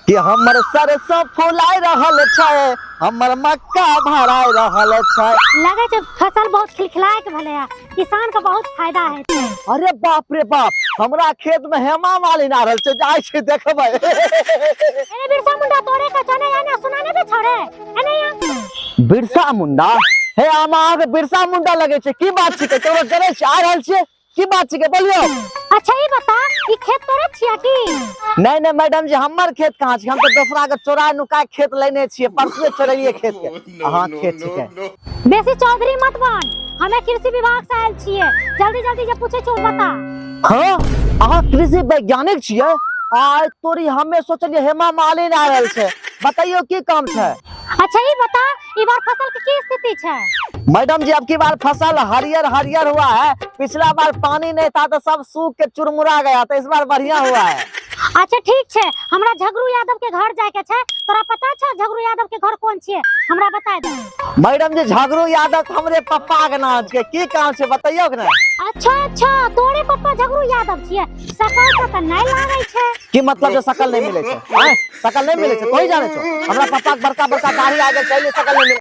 कि हमर सरसों फुलाइ रहल छै, हमर मक्का भराइ रहल छै। लगे छै फसल बहुत खिलखिलाए के भले है, किसान का बहुत फायदा है। अरे बाप रे बाप, हमरा खेत में हेमा मालिन आ रहल छै, जाय छै देखबै। अरे बिरसा मुंडा तोरे का चने आना सुनाने भी छोड़े अने या बिरसा मुंडा हे आमा के बिरसा मुंडा लगे छै, की बात छै? तोरा करे छै आ रहल छै, की बात छै बोलियो? अच्छा ये बता ई खेत तोरे छिया की? नहीं नहीं मैडम जी, हमर खेत कहाँ छै? हम तो दूसरा के चोरा नुका खेत लेने छियै, परसुए चोरलिए खेत के। अहाँ खेत छिके बेसी चौधरी मत बन, हमें कृषि विभाग से आयल छियै, जल्दी जल्दी जे पूछे छो बता। हाँ अहाँ कृषि वैज्ञानिक छियै? आय तोरी हमें सोचलिए हेमा मालिन आ रहल छै, बताइयो की काम छै? अच्छा ये बता ई बार फसल की स्थिति छै? मैडम जी अब की बार फसल हरियर हरियर हुआ है, पिछला बार पानी नहीं था तो सब सूख के चुरमुरा गया, तो इस बार बढ़िया हुआ है। अच्छा ठीक छै, हमरा झगरू यादव के घर जाए के छै, तोरा पता छै झगरू यादव के घर कोन छियै? हमरा बता दे। मैडम जी झगड़ू यादव हमरे पप्पा के नाम छै, की काम छै बताइयो के ना? अच्छा अच्छा तोरे पप्पा झगरू यादव छियै, शकल से त नहीं लागे छै। की मतलब जो शकल नहीं मिले छै? हैं शकल नहीं मिले छै, कोई जाने छो? हमरा पप्पा के बड़का बड़का दाढ़ी आ गेल छै, शकल नहीं मिले।